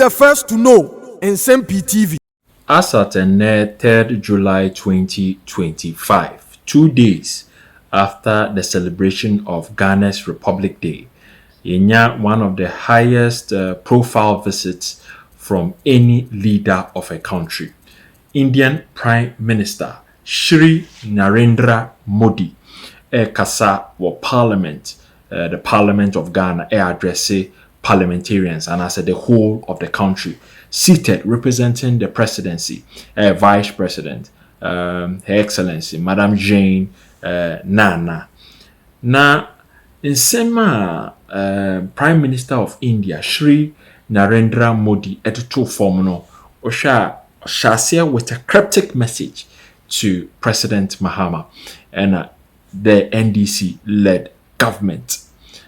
the first to know. Nsem-Pii TV. As at 3rd July 2025, 2 days after the celebration of Ghana's Republic Day, Yenya, one of the highest profile visits from any leader of a country. Indian Prime Minister Shri Narendra Modi kasa wa Parliament, the Parliament of Ghana, address parliamentarians and as the whole of the country seated representing the presidency, Vice President, Her Excellency Madam Jane Nana. Na Nsem Prime Minister of India Shri Narendra Modi etoto form no Osha with a cryptic message to President Mahama and the NDC-led government.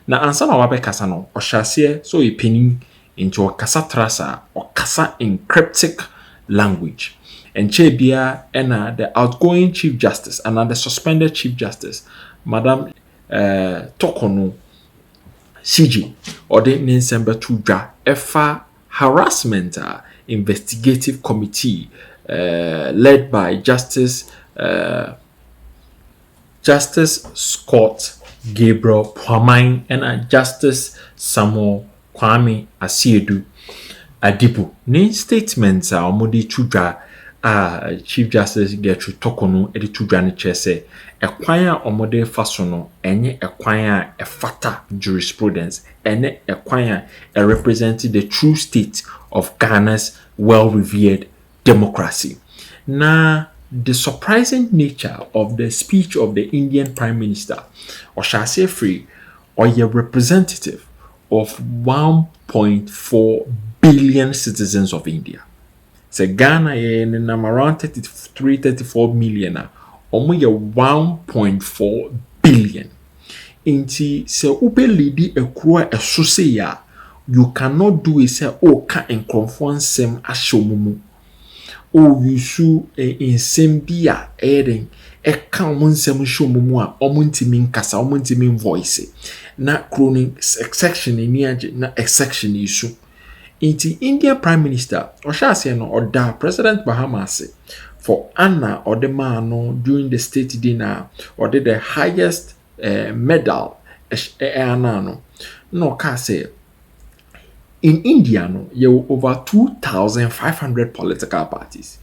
Na ansa na wabe kasa no Osha so penning into a kasa trasa or kasa in cryptic language. And Chebia and the outgoing Chief Justice and the suspended Chief Justice, Madam Tokono CJ or the Nsem-Pii Efa harassment investigative committee led by Justice Scott Gabriel Pwamine and Justice Samuel Kwame Asiedu Adibu. Ni statements omodi tudwa Chief Justice Gertrude Tokono edi tudwa ne chese ekwan a omode faso no enye ekwan a efata jurisprudence ene ekwan a represent the true state of Ghana's well-revered democracy. Na the surprising nature of the speech of the Indian Prime Minister Oshase Free or a representative of 1.4 billion citizens of India. So Ghana in around 34 million almost 1.4 billion. Inti se ube lidi ekura esose ya you cannot do it say ka enkrofo nsem ahyomumu o yusu Nsem-Pii eren eka nsem hyomumu a omuntimi nkasa omuntimi voice na chronic section ni age na section isu. Inti Indian Prime Minister Oshase no oda President Mahama for Anna or the man during the state dinner or the highest medal no ka say in India no there were over 2,500 political parties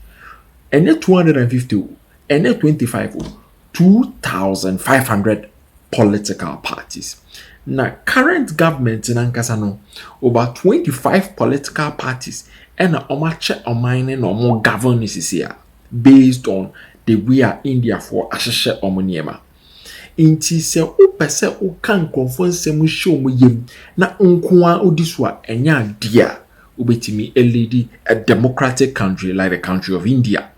and 250 and 25 2,500 political parties. Now current government in Ankasano over 25 political parties and omache omine or more governance here based on the way India for asheshe omoniema. Inti se upese ukan konfonsem show mu yem na nkoa odiswa enya dia ubetimi eledi a democratic country like the country of India.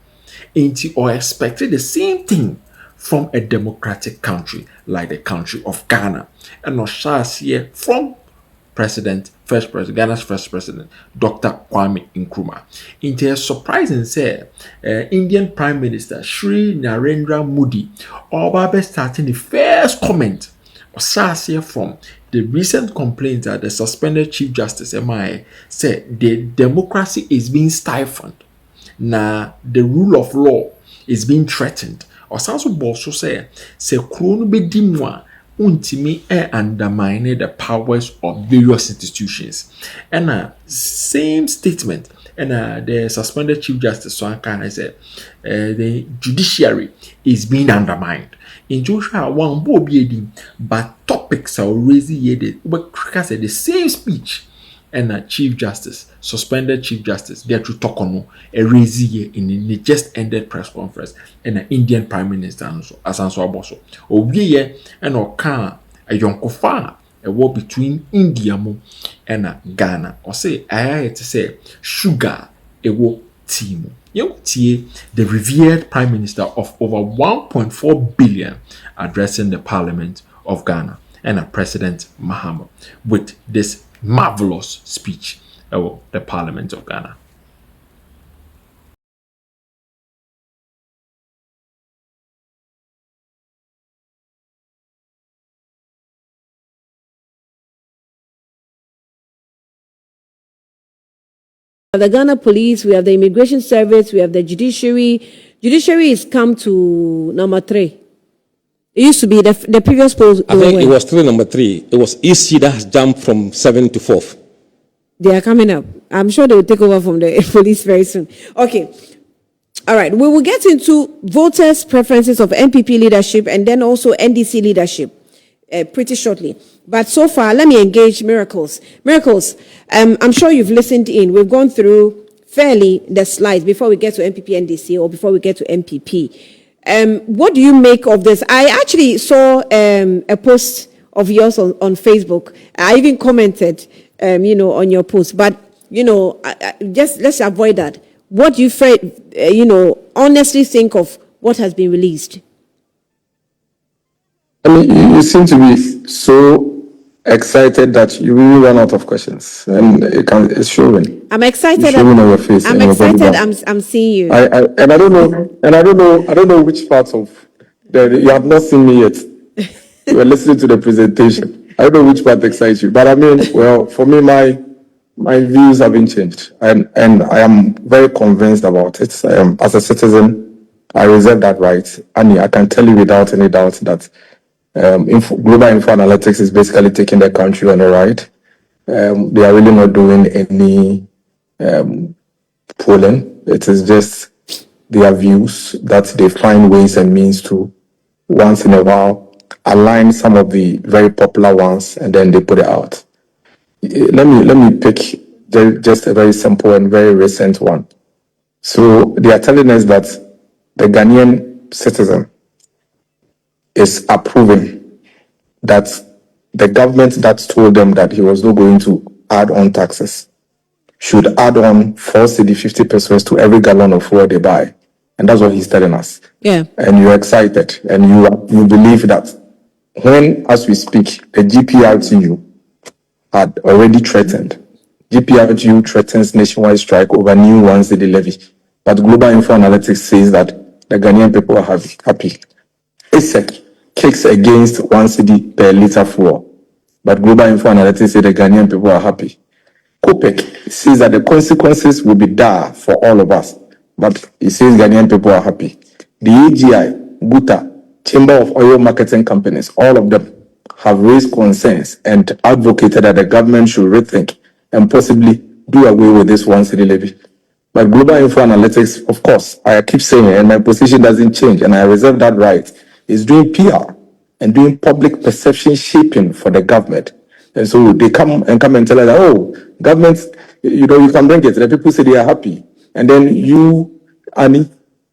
Inti or expected the same thing from a democratic country like the country of Ghana. And Oshase from Ghana's first president, Dr. Kwame Nkrumah. Into a surprising say, Indian Prime Minister Shri Narendra Modi, Obabe starting the first comment, Oshase from the recent complaint that the suspended Chief Justice MI said the democracy is being stifled. Now the rule of law is being threatened. Osanso boso say krono be dimwa untimi undermine the powers of various institutions. And same statement and the suspended Chief Justice Swankan said the judiciary is being undermined. In Joshua one bobi but topics are raised but said the same speech and Chief Justice, suspended Chief Justice Gertrude Tokono, raised in the just ended press conference, and an Indian Prime Minister Asanso Aboso. Obiye and Oka a yonkofa a war between India and Ghana. Or say I to say sugar a war team. The revered Prime Minister of over 1.4 billion addressing the Parliament of Ghana and President Mahama with this marvelous speech of the Parliament of Ghana. The Ghana Police, we have the Immigration Service, we have the Judiciary. Judiciary has come to number 3. It used to be the previous post. I think it was still number 3. It was EC that has jumped from 7 to 4th. They are coming up. I'm sure they will take over from the police very soon. Okay. All right. We will get into voters' preferences of NPP leadership and then also NDC leadership pretty shortly. But so far, let me engage Miracles. Miracles, I'm sure you've listened in. We've gone through fairly the slides before we get to NPP NDC or before we get to NPP. What do you make of this? I actually saw a post of yours on Facebook. I even commented, on your post. But, just let's avoid that. What do you, honestly think of what has been released? I mean, you seem to be so excited that you really run out of questions, and it's showing. I'm excited. It's showing on your face. I'm excited. I'm seeing you. I don't know which parts of you have not seen me yet. You were listening to the presentation. I don't know which part excites you, but I mean, well, for me, my views haven't changed, and I am very convinced about it. As a citizen, I reserve that right. Annie, I can tell you without any doubt that global info analytics is basically taking the country on a ride. They are really not doing any polling. It is just their views that they find ways and means to once in a while align some of the very popular ones, and then they put it out. Let me pick just a very simple and very recent one. So they are telling us that the Ghanaian citizen is approving that the government that told them that he was not going to add on taxes should add on 4 cedi 50 pesos to every gallon of fuel they buy. And that's what he's telling us. Yeah. And you're excited and you believe that when, as we speak, the GPRTU had already threatened. GPRTU threatens nationwide strike over new 1 cedi levy. But Global Info Analytics says that the Ghanaian people are happy. ASEC kicks against 1 cedi per litre fuel. But Global Info Analytics say the Ghanaian people are happy. COPEC says that the consequences will be dire for all of us. But it says Ghanaian people are happy. The AGI, GUTA, Chamber of Oil Marketing Companies, all of them have raised concerns and advocated that the government should rethink and possibly do away with this 1 cedi levy. But Global Info Analytics, of course, I keep saying it, and my position doesn't change, and I reserve that right, is doing PR and doing public perception shaping for the government. And so they come and tell us, oh, government, you can bring it. The people say they are happy. And then you, Annie,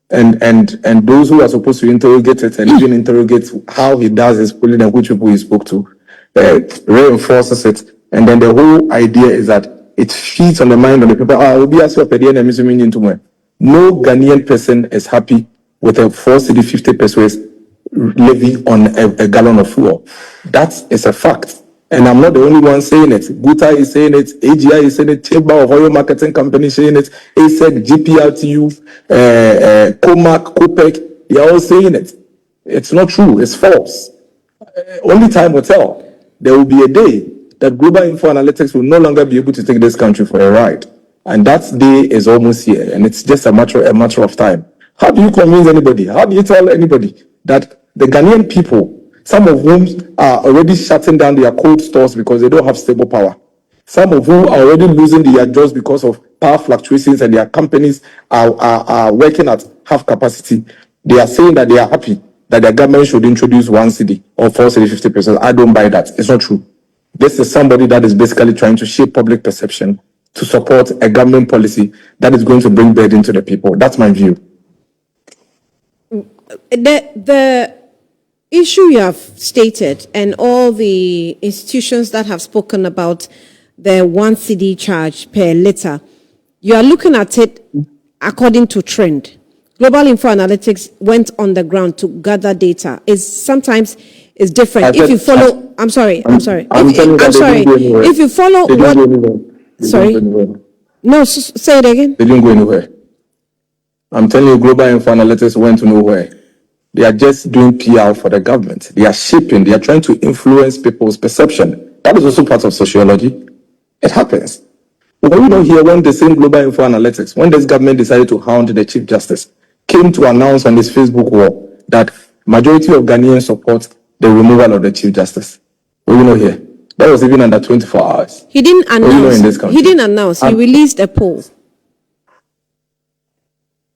and those who are supposed to interrogate it and even interrogate how he does his polling and which people he spoke to, reinforces it. And then the whole idea is that it feeds on the mind of the people. No Ghanaian person is happy with a 4 cedi 50 pesos levy on a gallon of fuel. That is a fact. And I'm not the only one saying it. GUTA is saying it. AGI is saying it. Chamber of Oil Marketing Company saying it. ASEC, GPRTU, COMAC, COPEC, they are all saying it. It's not true. It's false. Only time will tell. There will be a day that Global Info Analytics will no longer be able to take this country for a ride. And that day is almost here. And it's just a matter of time. How do you convince anybody? How do you tell anybody that the Ghanaian people, some of whom are already shutting down their cold stores because they don't have stable power, some of whom are already losing their jobs because of power fluctuations and their companies are working at half capacity, they are saying that they are happy that the government should introduce 1 cedi or 4 cedi 50 pesos. I don't buy that. It's not true. This is somebody that is basically trying to shape public perception to support a government policy that is going to bring burden to the people. That's my view. The issue you have stated and all the institutions that have spoken about the 1 cedi charge per litre, you are looking at it according to trend. Global Info Analytics went on the ground to gather data. Sometimes it's different. If you follow, I'm sorry. If you follow what, sorry, no, say it again. They didn't go anywhere. I'm telling you, Global Info Analytics went to nowhere. They are just doing PR for the government. They are shaping. They are trying to influence people's perception. That is also part of sociology. It happens. Were you not here when the same Global Info Analytics, when this government decided to hound the Chief Justice, came to announce on his Facebook wall that majority of Ghanaians support the removal of the Chief Justice? Were you not here? That was even under 24 hours. He didn't Were you not in this announce. country? He didn't announce. He released a poll.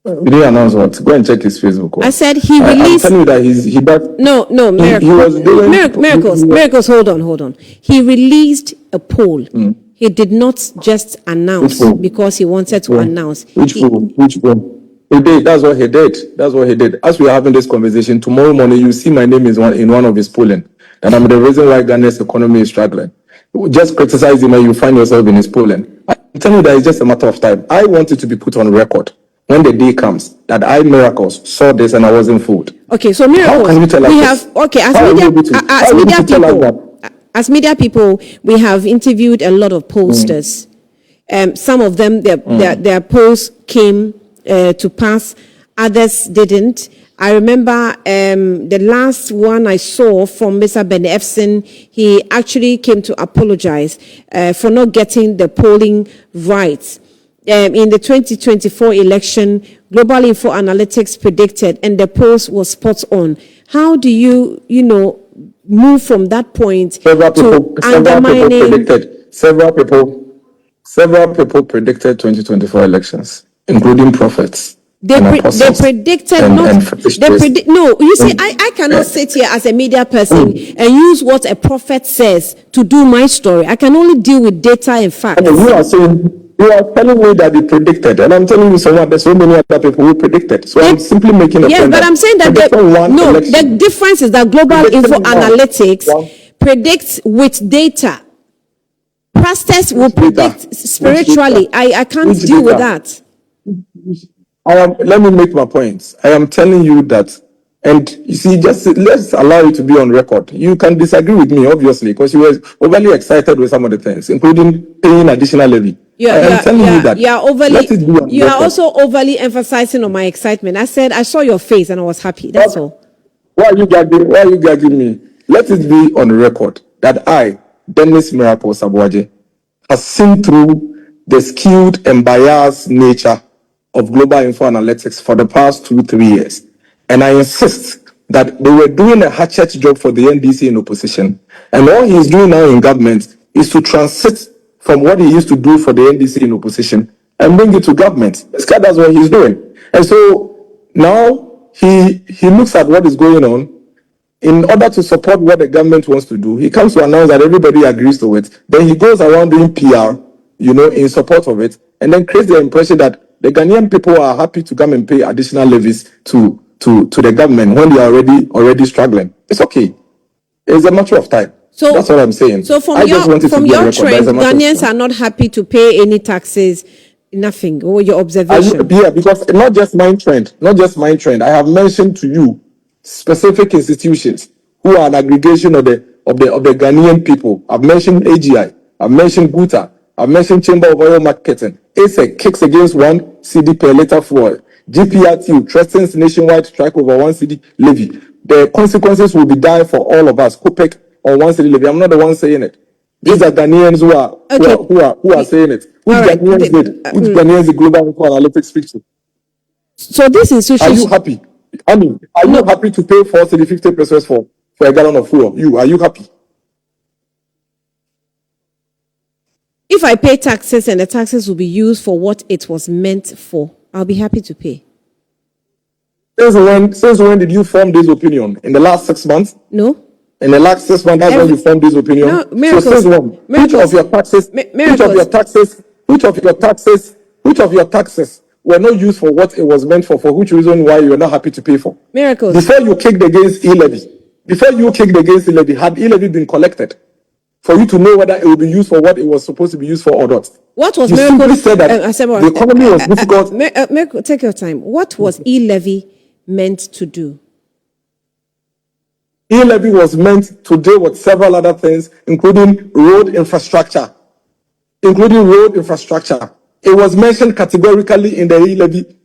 He didn't announce what? Go and check his Facebook wall. I said he I'm released. telling you that he does. No, He was doing miracles. Hold on. He released a poll. He did not just announce because he wanted to announce. Which poll? He did. That's what he did. As we are having this conversation, tomorrow morning you see my name is in one of his polling. And I'm the reason why Ghana's economy is struggling. Just criticize him and you find yourself in his polling. I'm telling you that it's just a matter of time. I want it to be put on record when the day comes that I, Miracles, saw this and I wasn't fooled. Okay, so Miracles, how can you tell us we this? have, okay, as media people, we have interviewed a lot of pollsters. Some of them, their polls came to pass, others didn't. I remember the last one I saw from Mr. Ben Efson, he actually came to apologize for not getting the polling right. In the 2024 election, Global Info Analytics predicted, and the polls was spot on. How do you move from that point to undermining? Several people predicted 2024 elections, including prophets. They predicted no. You see, I cannot sit here as a media person and use what a prophet says to do my story. I can only deal with data and facts. You are telling me that they predicted, and I'm telling you there's so many other people who predicted. So I'm simply making a point. Yes, but I'm saying that the difference is that Global Info Analytics predicts with data. Pastors will predict spiritually. I can't deal with that. Let me make my point. I am telling you that, and you see, just let's allow you to be on record. You can disagree with me, obviously, because you were overly excited with some of the things, including paying additional levy. You are also overly emphasizing on my excitement. I said I saw your face and I was happy. That's all. Why are you gagging me? Let it be on record that I, Dennis Miracle Sabuaje, has seen through the skewed and biased nature of Global Info Analytics for the past 2-3 years. And I insist that they were doing a hatchet job for the NDC in opposition. And all he's doing now in government is to transit from what he used to do for the NDC in opposition and bring it to government. This guy, that's what he's doing. And so now he looks at what is going on. In order to support what the government wants to do, he comes to announce that everybody agrees to it. Then he goes around doing PR, in support of it, and then creates the impression that the Ghanaian people are happy to come and pay additional levies to the government when they are already struggling. It's okay. It's a matter of time. So that's what I'm saying. So from your trend, Ghanaians are not happy to pay any taxes, nothing. Or your observation? Because not just my trend. I have mentioned to you specific institutions who are an aggregation of the Ghanaian people. I've mentioned AGI. I've mentioned GUTA. I've mentioned Chamber of Oil Marketing. ASEC kicks against 1 cedi per litre fuel. GPRTU threatens nationwide strike over 1 cedi levy. The consequences will be dire for all of us. COPEC on 1 cedi levy. I'm not the one saying it. These are Ghanaians who are saying it. Which Ghanaians the Global Info Analytics speak to? So this institution. Are you happy? Are you happy to pay 4 cedi 50 pesos for a gallon of fuel? Are you happy? If I pay taxes and the taxes will be used for what it was meant for, I'll be happy to pay. Since when did you form this opinion? In the last 6 months? No. In the last 6 months, that's when you formed this opinion? No, Miracles. So since when? Which of your taxes were not used for what it was meant for which reason why you are not happy to pay for? Miracles. Before you kicked against e-levy, had e-levy been collected for you to know whether it will be used for what it was supposed to be used for or not? What was you Miracles? Simply said that the economy was difficult. Take your time. What was e-levy meant to do? E-levy was meant to deal with several other things, including road infrastructure. It was mentioned categorically in the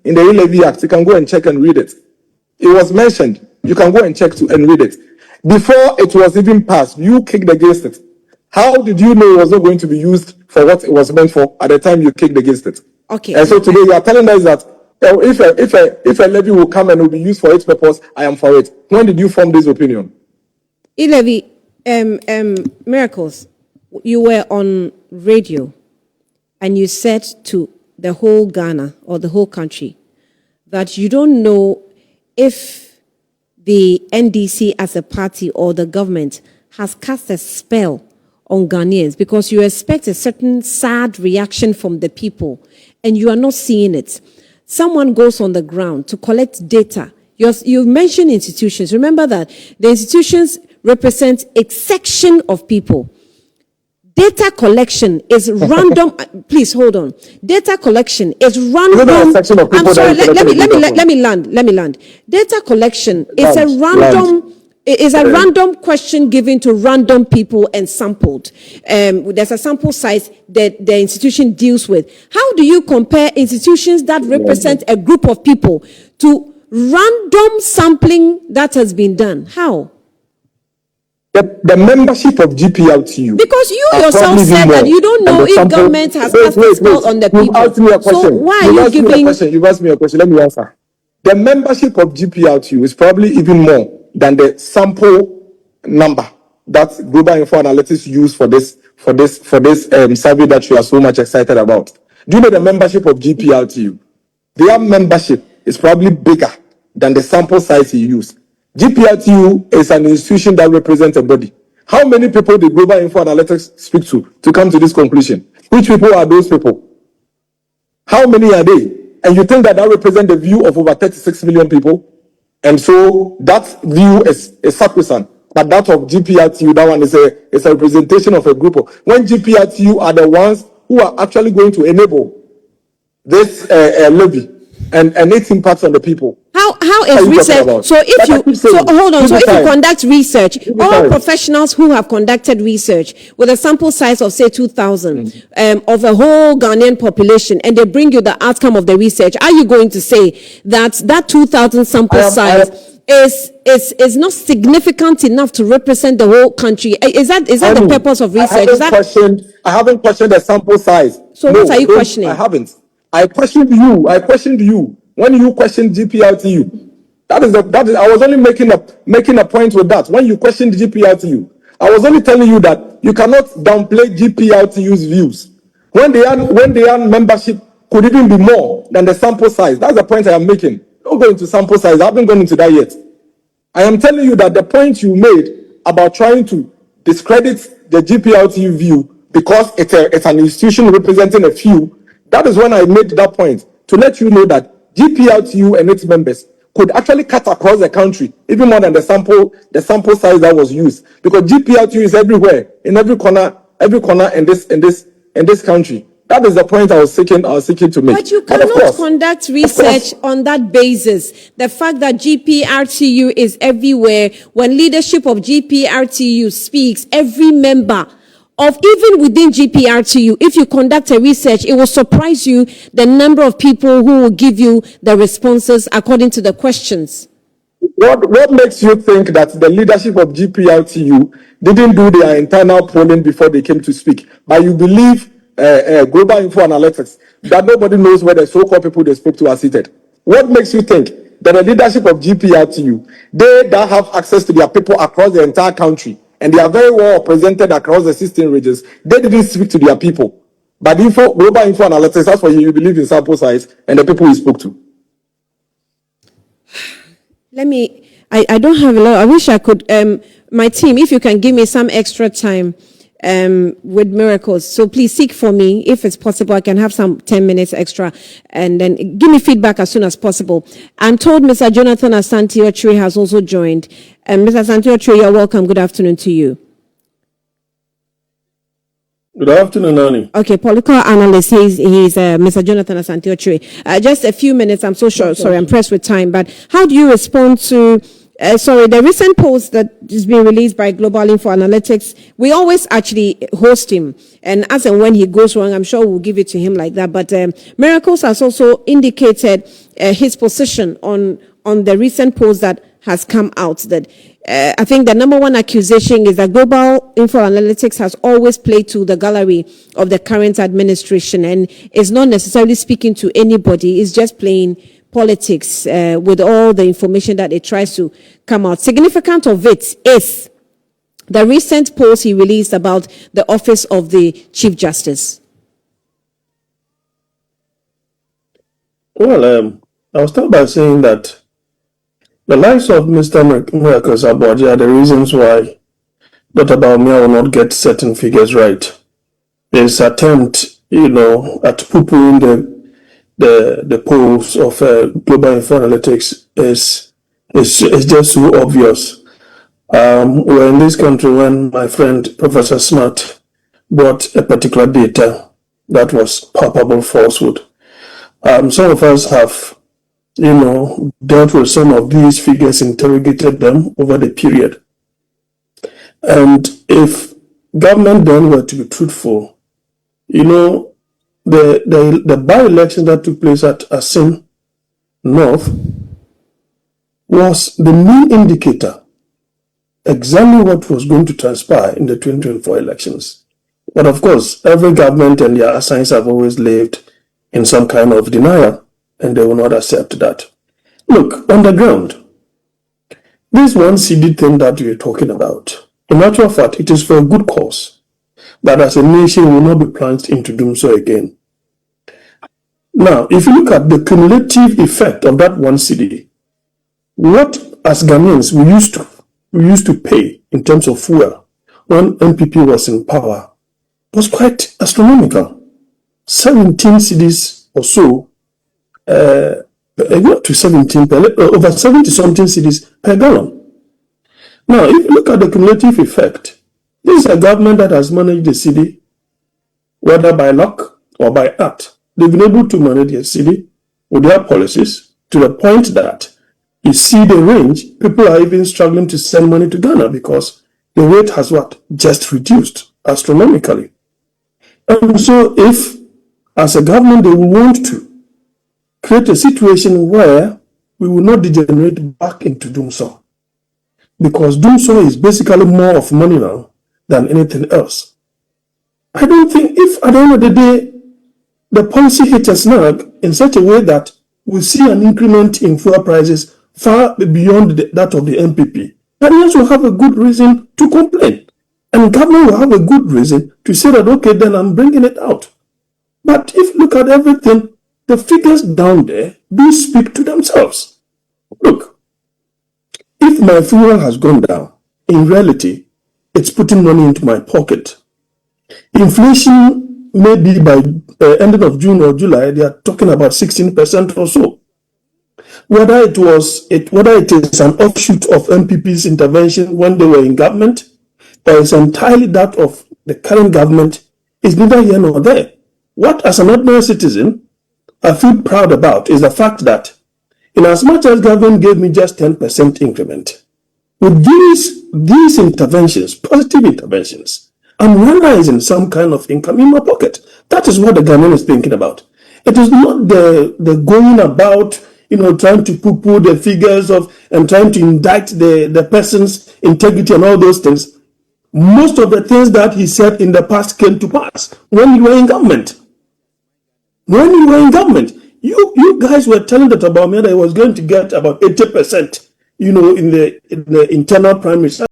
e-levy Act. You can go and check and read it. It was mentioned. You can go and check and read it. Before it was even passed, you kicked against it. How did you know it was not going to be used for what it was meant for at the time you kicked against it? Okay. And so today you are telling us that if a levy will come and will be used for its purpose, I am for it. When did you form this opinion? Levy, Miracles, you were on radio and you said to the whole Ghana or the whole country that you don't know if the NDC as a party or the government has cast a spell on Ghanaians because you expect a certain sad reaction from the people and you are not seeing it. Someone goes on the ground to collect data. You mentioned institutions. Remember that the institutions represent a section of people. Data collection is random. Please hold on. Data collection is random. I'm sorry. Let me land. Data collection is a random. Is a random question given to random people and sampled. There's a sample size that the institution deals with. How do you compare institutions that represent a group of people to random sampling that has been done? How? The membership of GPLTU. Because you yourself said that you don't know if government has cast a spell on the people. You've asked me a question. So why are you giving? You've asked me a question. Let me answer. The membership of GPLTU is probably even more than the sample number that Global Info Analytics use for this survey that you are so much excited about. Do you know the membership of GPLTU? Their membership is probably bigger than the sample size you use. GPLTU is an institution that represents a body. How many people did Global Info Analytics speak to come to this conclusion? Which people are those people? How many are they? And you think that represents the view of over 36 million people? And so that view is sacrosanct. But that of GPRTU, that one is a representation of a group of. When GPRTU are the ones who are actually going to enable this levy and its impact on the people. How is research? So if you conduct research, all professionals who have conducted research with a sample size of say 2,000 of a whole Ghanaian population, and they bring you the outcome of the research, are you going to say that 2,000 sample size is not significant enough to represent the whole country? Is that the purpose of research? I haven't questioned the sample size. So what are you questioning? I haven't. I questioned you when you questioned GPRTU. That is. I was only making a point with that. When you questioned GPRTU, I was only telling you that you cannot downplay GPRTU's views. When their membership could even be more than the sample size. That's the point I am making. Don't go into sample size. I haven't gone into that yet. I am telling you that the point you made about trying to discredit the GPRTU view because it's an institution representing a few. That is when I made that point to let you know that GPRTU and its members could actually cut across the country even more than the sample size that was used, because GPRTU is everywhere, in every corner in this country. That is the point I was seeking to make. But you cannot conduct research on that basis. The fact that GPRTU is everywhere, when leadership of GPRTU speaks, every member of even within GPRTU, if you conduct a research, it will surprise you the number of people who will give you the responses according to the questions. What makes you think that the leadership of GPRTU didn't do their internal polling before they came to speak? But you believe Global Info Analytics that nobody knows where the so-called people they spoke to are seated? What makes you think that the leadership of GPRTU, they that have access to their people across the entire country, and they are very well represented across the 16 regions, they didn't speak to their people? But Global Info Analytics, that's what you believe in sample size and the people you spoke to. I don't have a lot. I wish I could, my team, if you can give me some extra time with Miracles. So please seek for me. If it's possible, I can have some 10 minutes extra and then give me feedback as soon as possible. I'm told Mr. Jonathan Asante-Okyere has also joined. Mr. Asante-Okyere, you're welcome. Good afternoon to you. Good afternoon, Annie. Okay, political analyst. He's Mr. Jonathan Asante-Okyere. Just a few minutes. I'm so sure. Sorry, I'm pressed with time. But how do you respond to the recent post that is being released by Global Info Analytics? We always actually host him, and as and when he goes wrong, I'm sure we'll give it to him like that. But Miracles has also indicated his position on the recent post that has come out that I think the number one accusation is that global info analytics has always played to the gallery of the current administration and is not necessarily speaking to anybody. It's just playing politics with all the information that it tries to come out. Significant of it is the recent post he released about the office of the Chief Justice. Well, I'll start by saying that the likes of Mr. Miracles Abwaji are the reasons why Dr. Baumia will not get certain figures right. His attempt, at poo-pooing the polls of global info analytics is just so obvious. We're in this country when my friend Professor Smart brought a particular data that was palpable falsehood. Some of us have, dealt with some of these figures, interrogated them over the period. And if government then were to be truthful, the by-election that took place at Asin North was the main indicator exactly what was going to transpire in the 2024 elections. But of course, every government and their assigns have always lived in some kind of denial, and they will not accept that. Look, on the ground, this one CD thing that you're talking about, in actual fact, it is for a good cause. But as a nation, we will not be plunged into doing so again. Now, if you look at the cumulative effect of that one CD, what as Ghanaians we used to pay in terms of fuel when MPP was in power was quite astronomical. 17 cedis or so, to 17 over 70 something cedis per gallon. Now, if you look at the cumulative effect, this is a government that has managed the city, whether by luck or by art. They've been able to manage the city with their policies to the point that you see the range, people are even struggling to send money to Ghana because the rate has just reduced astronomically. And so if as a government, they will want to create a situation where we will not degenerate back into doom so. Because doom so is basically more of money now than anything else. I don't think if at the end of the day, the policy hits a snag in such a way that we see an increment in fuel prices far beyond that of the MPP, Ghanaians will have a good reason to complain. And government will have a good reason to say that, okay, then I'm bringing it out. But if you look at everything, the figures down there do speak to themselves. Look, if my fuel has gone down, in reality, it's putting money into my pocket. Inflation may be by ending of June or July, they are talking about 16% or so. Whether it is an offshoot of MPP's intervention when they were in government, or it's entirely that of the current government, is neither here nor there. What, as an ordinary citizen, I feel proud about is the fact that, in as much as government gave me just 10% increment, with these interventions, positive interventions, I'm realizing some kind of income in my pocket. That is what the government is thinking about. It is not the going about, trying to poo-poo the figures and trying to indict the person's integrity and all those things. Most of the things that he said in the past came to pass when you were in government. When you were in government, you guys were telling Dr. Baumia that he was going to get about 80%, in the internal primary.